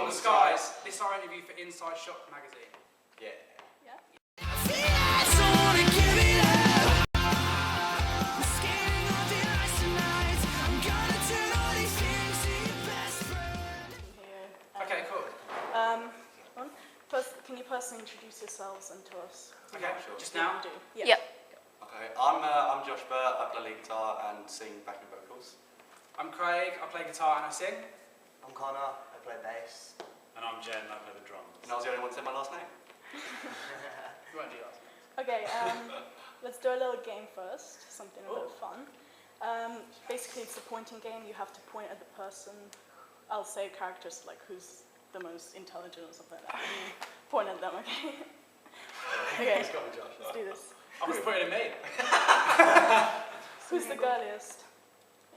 the Skies. This is our interview for Inside Shock magazine. Yeah. Okay, cool. First, can you personally introduce yourselves and to us? Okay, sure. just now? Do. Yep. Okay, I'm Josh Burt. I play lead guitar and sing backing vocals. I'm Craig, I play guitar and I sing. I'm Connor, I play bass. And I'm Jen, I play the drums. And I was the only one that said my last name. You won't do that. Okay, let's do a little game first, something a little fun. Basically, it's a pointing game. You have to point at the person. I'll say characters like who's the most intelligent or something like that. And you point at them, okay? Okay, It's got me, Josh. let's do this. I'm going to put it in me. Who's the girliest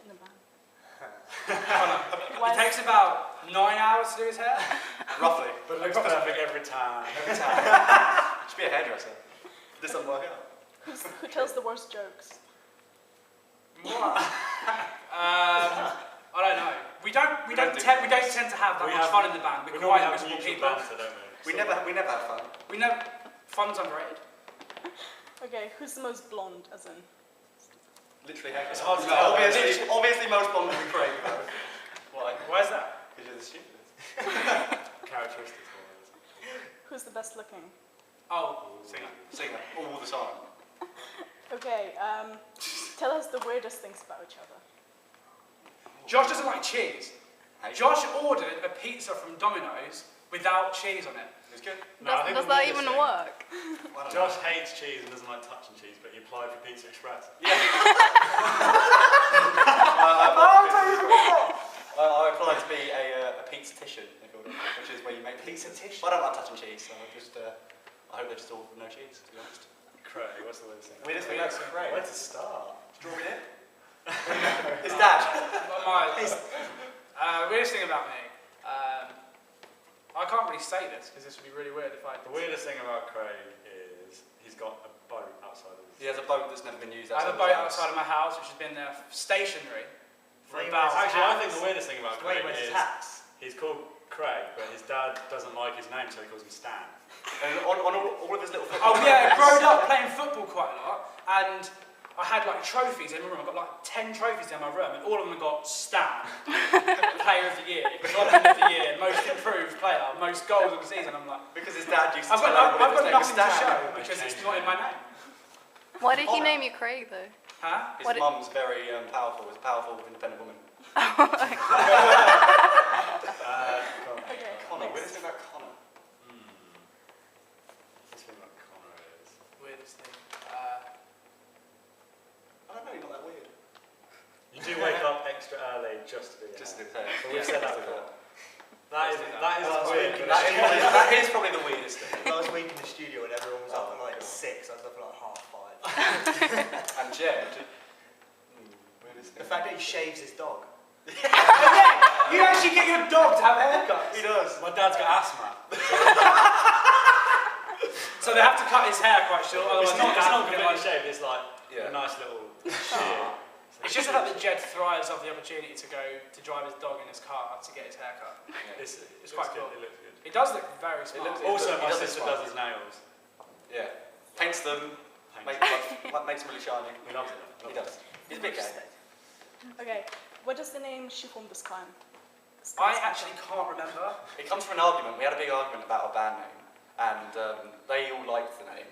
in the band? It takes about 9 hours to do his hair. Roughly. But it looks perfect every time. Every time. Should be a hairdresser. This doesn't work out. Who tells the worst jokes? I don't know. We don't tend to have that much fun in the band. We're quite miserable people. Banter, don't we? We never have fun. Fun's underrated. Okay, who's the most blonde, as in? Literally haircut. It's hard to tell. Obviously most blonde would be Craig though. Why? Why is that? Because you're the stupidest. Characteristics. Who's the best looking? Oh, singer. Singer all the time. Okay, tell us the weirdest things about each other. Josh doesn't like cheese. Hey. Josh ordered a pizza from Domino's without cheese on it. It was good. Does that even work? Josh hates cheese and doesn't like touching cheese, but he applied for Pizza Express. Yeah. I applied to be a pizzatician, they call it, which is where you make pizza. I don't like touching cheese, so I hope they're just all no cheese, to be honest. Craig, what's the weirdest thing? Weirdest thing about Craig? Where to start? Strawberry dip? His dad. Weirdest thing about me. I can't really say this because this would be really weird if I. The weirdest thing about Craig is he's got a boat outside of his... He has a boat that's never been used I have a boat outside of my house which has been there stationary for about. Actually, I think the weirdest thing about Wait, Craig where's his is hats? he's called Craig, but his dad doesn't like his name, so he calls him Stan. And on all of his little football. Oh yeah, I growed up playing football quite a lot, and I had like trophies in my room. I got like 10 trophies in my room, and all of them got Stan, Player of the Year, Godman of the Year, Most Improved Player, Most Goals of the Season. I'm like, Because his dad used to I've tell got everybody his name was nothing to Stan. show because it's not in my name. Why did he name you Craig though? Huh? His mum's very powerful. He's a powerful, independent woman. Okay, Connor, next. weirdest thing about Connor? Weirdest thing about Connor is... Weirdest thing. I don't know, he's not that weird. You do wake up extra early just to do Just to that. say. But we've said that before. That is weird. But That is probably the weirdest thing. Last week in the studio when everyone was up at like 6, I was up at like 5:30. And Jed. Weirdest The thing. fact that he shaves his dog. You actually get your dog to have haircuts. He does. My dad's got asthma. So they have to cut his hair quite short. It's not completely completely shaved, it's like Yeah. a nice little shear. It's just the fact that Jed thrives off the opportunity to go to drive his dog in his car to get his hair cut. It's quite good. cool. It looks good. It does look very smart. looks- Also, He my does it sister smart. does his nails. Yeah. Paints them, makes them really shiny. He loves it. He does. He's a big guy. Okay, what does the name She Formed the Sky? I actually can't remember. It comes from an argument. We had a big argument about our band name, and they all liked the name,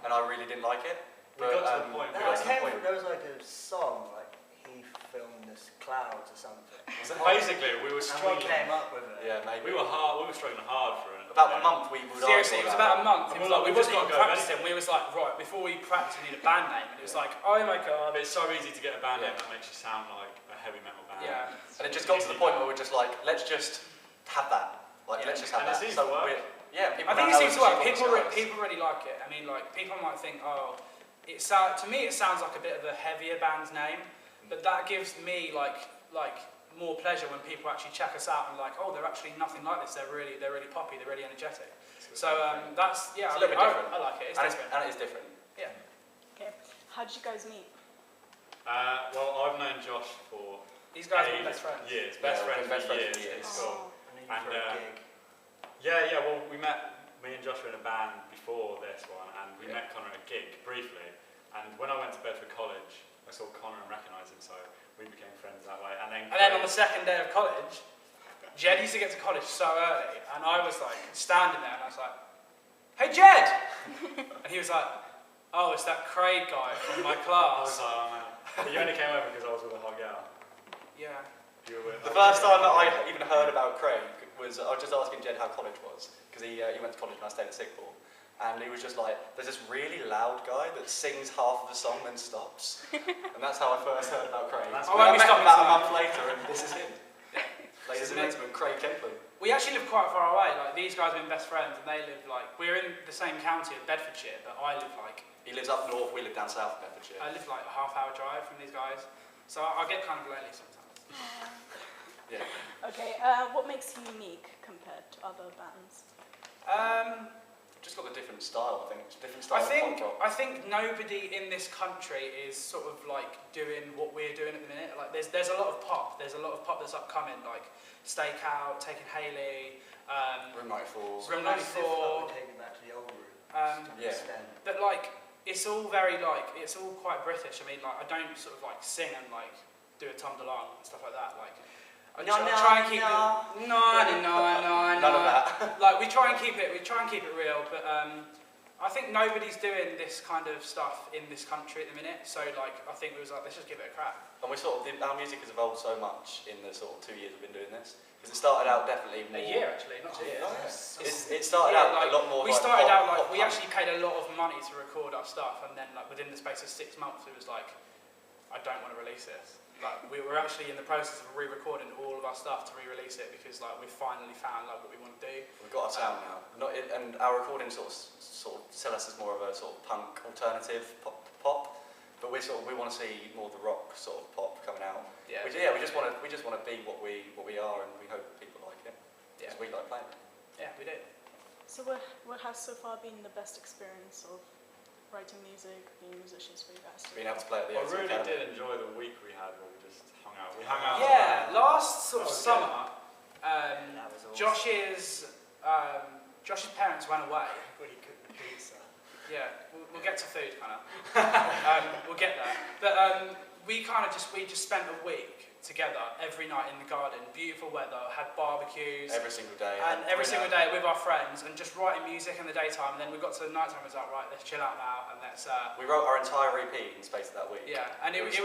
and I really didn't like it. We got to the point. we got to the point. There was like a song, like he filmed the clouds or something. Basically, we were And we struggling. came up with it. Yeah, maybe. We were struggling hard for it. About a month we would Seriously, it was about a month. It was like, we We've just wasn't even got to go, practicing. We was like, right, before we practice, we need a band name. And it was like, oh my god. But it's so easy to get a band name that makes you sound like a heavy metal band. Yeah. And it just got to the point where we're just like, let's just have that. Like, let's just have And that. it seems to work. Yeah, people I think it don't seems to know work. what People, She Formed the Sky is. people really like it. I mean, like, people might think, oh, to me it sounds like a bit of a heavier band's name, but that gives me like more pleasure when people actually check us out and like, oh, they're actually nothing like this. They're really poppy. They're really energetic. So that's It's a little bit different. I like it. It's And different. and it is different. Yeah. Okay, how did you guys meet? Well, I've known Josh for These guys are my best friends. years. Best Yeah, friends we've been best for friends years for years. at school. And you And, for a gig? Yeah, well, me and Josh were in a band before this one, and we met Connor at a gig briefly. And when I went to Bedford College, I saw Connor and recognised him, so we became friends that way. And then on the second day of college, Jed used to get to college so early, and I was like standing there, and I was like, "Hey, Jed!" And he was like, "Oh, it's that Craig guy from my I was class." like, "Oh man." But you only came over because I was with a hot girl. Yeah. You were with The first time that I even heard about Craig was I was just asking Jed how college was, because he went to college and I stayed at sixth form. And he was just like, there's this really loud guy that sings half of a song then stops. And that's how I first heard about Craig. That's And why I we met him stopped about a tonight. month later and this is him. Ladies and gentlemen, Craig Kemplin. We actually live quite far away. Like these guys have been best friends, and they live like we're in the same county of Bedfordshire, but I live like He lives up north, we live down south of Bedfordshire. I live like a half-hour drive from these guys, so I get kind of lonely sometimes. Yeah. Okay, what makes you unique compared to other bands? Just got a different style, I think. It's a different style I think of pop rock. I think nobody in this country is sort of like doing what we're doing at the minute. Like there's a lot of pop. There's a lot of pop that's upcoming, like Stakeout, Taking Haley, Room 94. Room It's nice if, 94. we're taking back to the old route. Yeah. But like it's all very like it's all quite British. I mean like I don't sort of like sing and like do a Tom DeLonge and stuff like that. Like I try and keep it no. None of that. Like we try and keep it real, but I think nobody's doing this kind of stuff in this country at the minute. So like I think we was like let's just give it a crack. And we sort of, our music has evolved so much in the sort of 2 years we've been doing this. Because it started out definitely more... A year actually, not 2 years. It started out like, a lot more we like started pop- out like pop we punk. actually paid a lot of money to record our stuff, and then like within the space of 6 months it was like I don't want to release this. Like we were actually in the process of re-recording all of our stuff to re-release it because like we finally found like what we want to do. We've got our sound now. And our recording sort of sell us as more of a sort of punk alternative pop. But we want to see more of the rock sort of pop coming out. Yeah. We just want to be what we are, and we hope people like it. Yeah. Because we like playing it. Yeah, we did. So what has so far been the best experience of writing music, being musicians for you guys? Being able to play at the I O2 really Academy. did enjoy the week we had where we just hung out. We hung out. Yeah, last sort of Oh, summer, That was awesome. Josh's parents went away. When he cooked the pizza. Yeah, we'll get to food, kind of. We'll get there. But we just spent a week together every night in the garden. Beautiful weather, had barbecues. Every single day. And every single day with our friends, and just writing music in the daytime. And then we got to the night time, and was like, right, let's chill out now, and let's. We wrote our entire EP in the space of that week. Yeah, and it was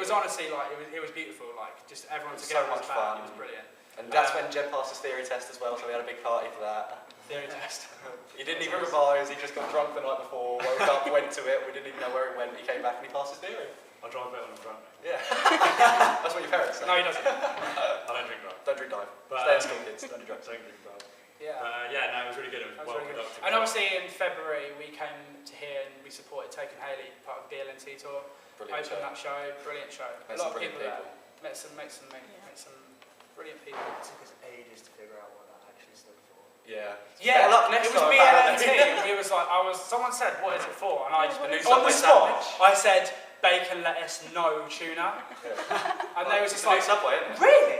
honestly like it was beautiful. Like just everyone It was together so as a much band. fun. It was brilliant. And that's when Jed passed his theory test as well, so we had a big party for that. Theory test. He didn't even revise, he just got drunk the night before, woke up, went to it, we didn't even know where he went, he came back and he passed his theory. I drive better when I'm drunk. Yeah. That's what your parents say. No, he doesn't. I don't drink drive. Don't drink dive. But, Stay at school, kids, don't do drugs. Don't drink drive. Yeah. Yeah, no, it was really good. It was That was well really good. conducted. And obviously in February we came to here and we supported Taking Haley, part of the BLNT tour. Brilliant Opened show. that show, brilliant show. Met a lot some of brilliant people, people. there. Met some brilliant people. It took us ages to figure out what that actually stood for. Yeah. Yeah, Better luck next it was time, BLNT, apparently. and we was like, someone said, what is it for? And I just, The new on the Subway spot, sandwich. I said, bacon, lettuce, no tuna. Yeah. And they was just It's a new like, Subway, isn't it? really?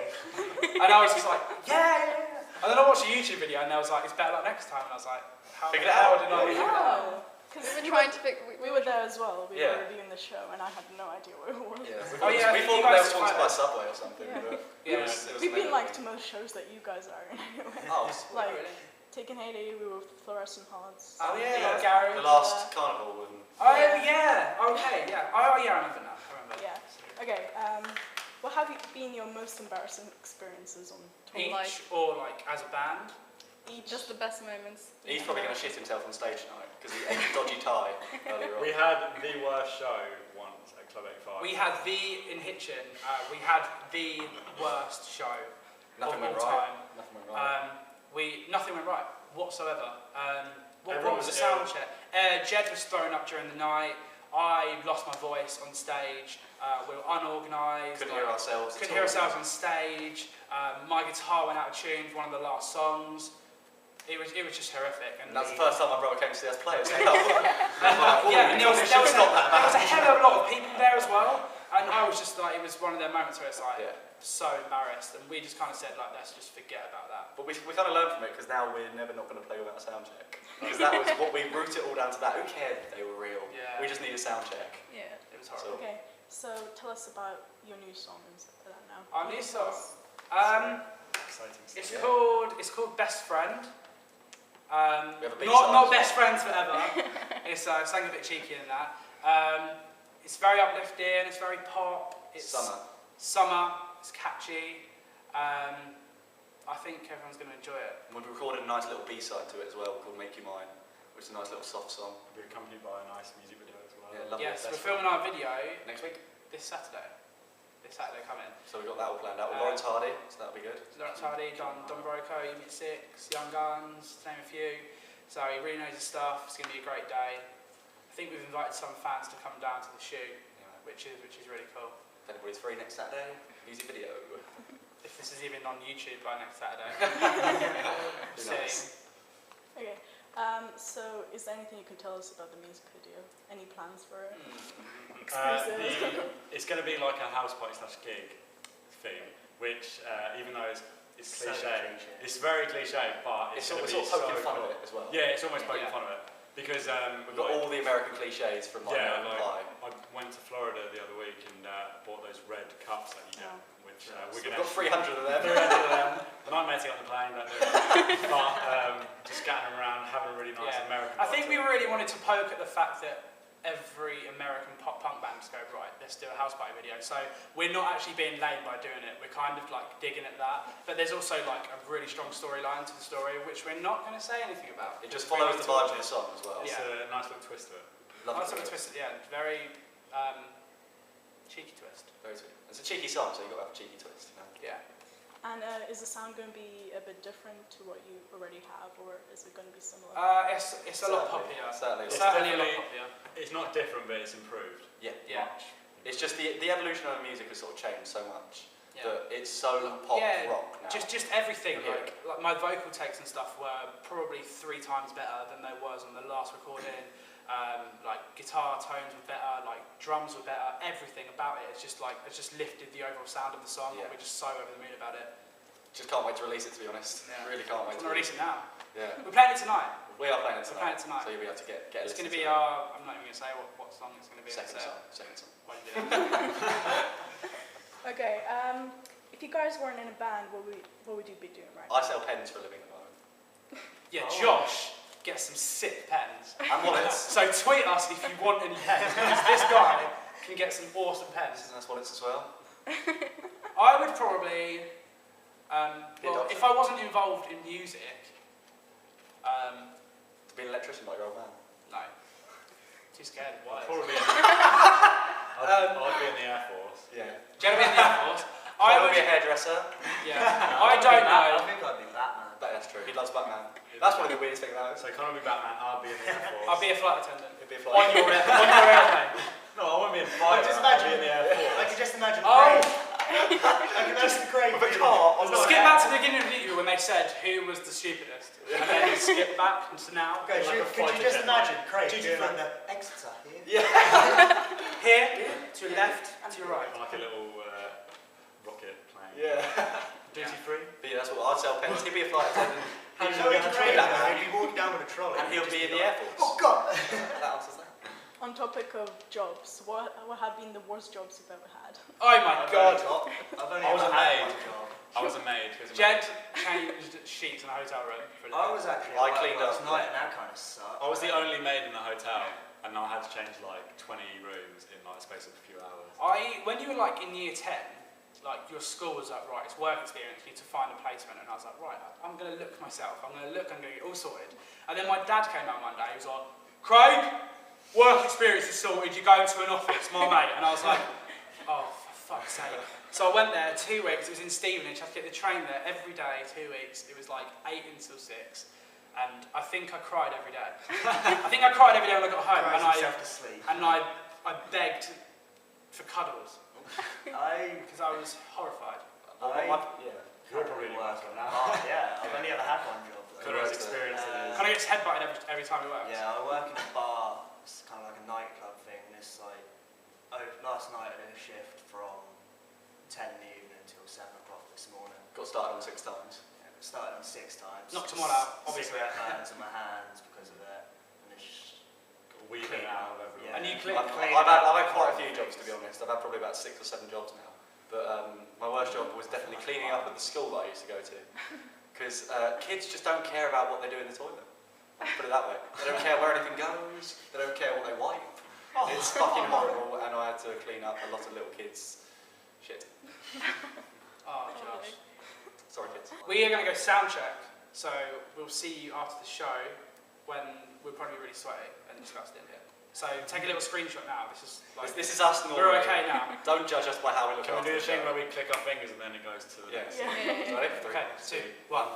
And I was just like, yeah. And then I watched a YouTube video and they was like, it's better luck next time. And I was like, how the Figured it hell out. did I figure it out? Oh, because We were trying to pick. we were there as well. We Yeah. were reviewing the show, and I had no idea what it was. Yeah. Oh, yeah, We you thought guys they were sponsored tried by it. Subway or something. Yeah. But Yeah. it was We've been amazing. like to most shows that you guys are in anyway. Oh, Like Really? Taking Haley, we were with Fluorescent Hearts. Oh yeah, Yeah. Garage. The last carnival. And Oh yeah, okay, yeah. Oh yeah, I remember now. I remember. Yeah. Okay. What have been your most embarrassing experiences on tour? Each Like- or like as a band? Each. Just the best moments. he's probably going to shit himself on stage tonight because he ate a dodgy tie earlier on. We had the worst show once at Club 85. We had in Hitchin. We had the worst show Nothing of went all right. time. Nothing went right. Nothing went right whatsoever. What Everyone was the was sound check? Jed was thrown up during the night. I lost my voice on stage. We were unorganised. Couldn't hear ourselves. Couldn't hear ourselves on stage. My guitar went out of tune for one of the last songs. It was just horrific. And that's the first time my brother came to see us play as well. Yeah, and there was stop that a hell of a lot of people there as well. And I was just like, it was one of theher moments where it's like, Yeah. so embarrassed, and we just kind of said like, let's just forget about that. But we kind of learned from it because now we're never not going to play without a sound check. Because that was what we rooted it all down to that. Who cared if they were real? Yeah. We just need a sound check. Yeah. It was horrible. Okay, so tell us about your new song and stuff like that now. Our new song. Exciting stuff. It's called Best Friend. We have a big Not size. best friends forever. It's something a bit cheeky in that. It's very uplifting. It's very pop. It's summer. It's catchy. I think everyone's going to enjoy it. And we've recorded a nice little B-side to it as well called Make You Mine, which is a nice little soft song. We'll be accompanied by a nice music video as well. Yeah, lovely. Yes, we're filming our video Next week. this Saturday. This Saturday coming. So we've got that all planned out with Lawrence Hardy, so that'll be good. Lawrence Hardy, Don Broco, Unit 6, Young Guns, to name a few. So he really knows his stuff. It's going to be a great day. I think we've invited some fans to come down to the shoot, which is really cool. If anybody's free next Saturday, music video. If this is even on YouTube by next Saturday. Be nice. Okay, so is there anything you can tell us about the music video? Any plans for it? Exclusive? It's going to be like a house party / gig theme, which even though it's So cliche, cliche. it's very cliche, but it's going to be sort of poking so fun cool. of it as well. Yeah, it's almost poking Yeah. fun of it because We've got all the American cliches from like yeah, American Pie. I went to Florida the other week and bought those red cups that you get, which we're We've going got 300 of them. 300 of them. Nightmare to get on the plane, don't do it. But just scattering around, having a really nice Yeah. American. I think we cocktail. really wanted to poke at the fact that every American pop punk band just go, right, let's do a house party video. So we're not actually being lame by doing it. We're kind of like digging at that. But there's also like a really strong storyline to the story, which we're not going to say anything about. It just follows the vibe of the song as well. It's Yeah. a nice little twist to it. Lovely Nice little twist. twist at the end. Very cheeky twist. Very sweet. It's a cheeky song, so you've got to have a cheeky twist. You know? Yeah. And is the sound going to be a bit different to what you already have, or is it going to be similar? It's a lot poppier. Certainly. It's It's certainly a lot definitely- poppier. It's not different, but it's improved. Yeah. Yeah. Much. It's just the evolution of the music has sort of changed so much Yeah. that it's so pop Yeah, rock now. Just everything. Yeah. Like my vocal takes and stuff were probably 3 times better than they was on the last recording. Like guitar tones were better, like drums were better. Everything about it. It's just lifted the overall sound of the song. Yeah. We're just so over the moon about it. Just can't wait to release it, to be honest. Yeah. Really can't wait I'm to gonna release it now. Yeah. We're playing it tonight. We are playing it We're tonight. playing it tonight. So you'll be able to get a It's listen going to be it. our. I'm not even going to say what song it's going to be. Second so song. Second song. why don't you do that? Okay, if you guys weren't in a band, what would you be doing right I sell pens for a living at the moment. Yeah, Josh gets some sick pens. And wallets. So tweet us if you want any pens, because this guy can get some awesome pens. Business wallets as well. I would probably, Be a well, doctor. if I wasn't involved in music, To be an electrician like your old man. no, too scared of wires. Probably. I'd be in the Air Force. Yeah. Do you want to be in the Air Force? I I would would, be a hairdresser. yeah, I don't know. I think I'd be Batman. That's true. He loves Batman. That's one of the weirdest things about it. So Connor will be Batman. I'll be in the Air Force. I'll be a flight attendant. It'd be a On flight. your airplane. No, I won't be in fire. just I'll imagine- be in the Air Force. I could just imagine Oh, Craig. I can imagine Craig. With a car. skip back to the beginning of the video when they said who was the stupidest, and then skip back to now. Okay, Like a could you fighter just jet. imagine Craig Duty doing the Exeter here? Yeah. Here, to your left, and to your right. Like a little rocket plane. Yeah. Duty free. But yeah, that's what I'd sell pens. He'd be a flight attendant. How He's do you gonna train that that? man. He'd be walking down with a trolley. And he'll just be in the like, Air Force. Oh God! That answers that. On topic of jobs, what have been the worst jobs you've ever had? Oh my God. I've only I was ever a had maid. one job. I was a maid. He was a Jed maid. changed sheets in a hotel room for a I living. was actually I at work cleaned last up. night and that kind of sucked. I was the only maid in the hotel, and I had to change like 20 rooms in like the space of a few hours. When you were like in year 10, like your school was like, right, it's work experience, you need to find a placement, and I was like, right, I'm going to look myself, I'm going to get it all sorted. And then my dad came out one day, he was like, Craig, work experience is sorted, you go into an office, my mate. And I was like, oh, for fuck's sake. So I went there 2 weeks, it was in Stevenage, I had to get the train there every day, 2 weeks, it was like 8 until 6. And I think I cried every day. I think I cried every day when I got home, Cries and himself to sleep. I begged for cuddles, I because I was horrified. Yeah. You're probably the worst one now. yeah, I've only ever had one job. though. Connor's experience is. Kind of gets headbutted every time he works. Yeah, I work in a bar. It's kind of like a nightclub thing. And it's like, last night I did a shift from 10 in the evening until 7 o'clock this morning. Got started on 6 times. Yeah, started on 6 times. Knocked them all out, obviously. Cigarette burns on my hands because of it. And it's Weaving out of everyone. Yeah. And you click. I've had quite a few jobs, to be honest. I've had probably about 6 or 7 jobs now. But my worst job was definitely cleaning up at the school that I used to go to. Because kids just don't care about what they do in the toilet. Put it that way. They don't care where anything goes. They don't care what they wipe. It's fucking horrible, and I had to clean up a lot of little kids' shit. Oh, Josh. Sorry, kids. We are going to go sound check, so we'll see you after the show when we're probably really sweaty and disgusting here. So take a little screenshot now. This is like This is us normally. we're okay now. Don't judge us by how we look. Can we do after the thing show. where we click our fingers and then it goes to the next? Yeah. Yeah. Ready? 3, Okay, 2, 1.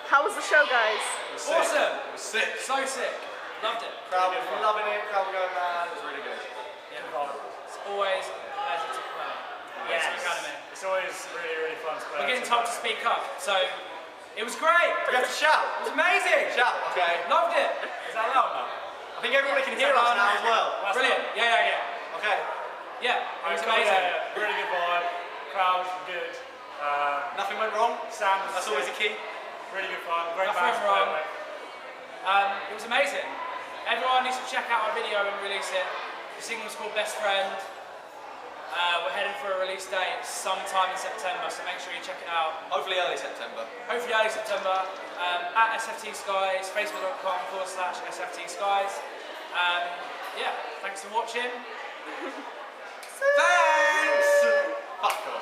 How was the show, guys? Awesome! It was sick. So sick. Loved it. Crowd was loving it. Crowd were going mad. It was really good. Yeah. It's always a pleasure to play. Yes. Academy. It's always really, really fun to play. We're getting told to speak up, so it was great. We have to shout. It was amazing. Shout. Okay. Loved it. Is that loud now? I think everybody can hear us now as well. Brilliant. Yeah. Okay. Yeah, it was Cool, amazing. yeah. Really good vibe. Crowd good. Nothing went wrong. Sound was That's always a key. really good fun. Great Nothing bands to wrong. play with. It was amazing. Everyone needs to check out our video and release it. The single's called Best Friend. We're headed for a release date sometime in September, so make sure you check it out. Hopefully early September. Hopefully early September. At SFT Skies, facebook.com/SFT Skies. Yeah, thanks for watching. Thanks! Fuck off.